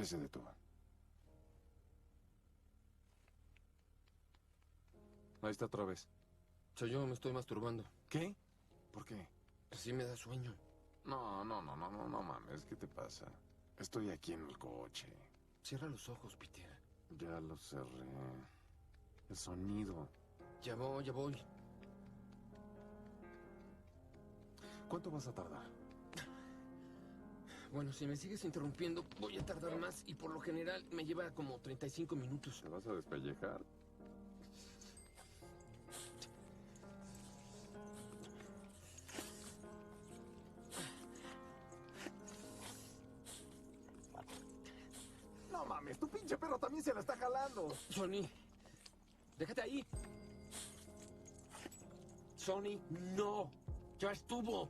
se detuvo. Ahí está otra vez. Soy yo, me estoy masturbando. ¿Qué? ¿Por qué? Así me da sueño. No mames, ¿qué te pasa? Estoy aquí en el coche. Cierra los ojos, Peter. Ya lo cerré. El sonido. Ya voy, ya voy. ¿Cuánto vas a tardar? Bueno, si me sigues interrumpiendo, voy a tardar más y por lo general me lleva como 35 minutos. ¿Te vas a despellejar? No mames, tu pinche perro también se la está jalando. Sonny, déjate ahí. Sonny, no. Ya estuvo.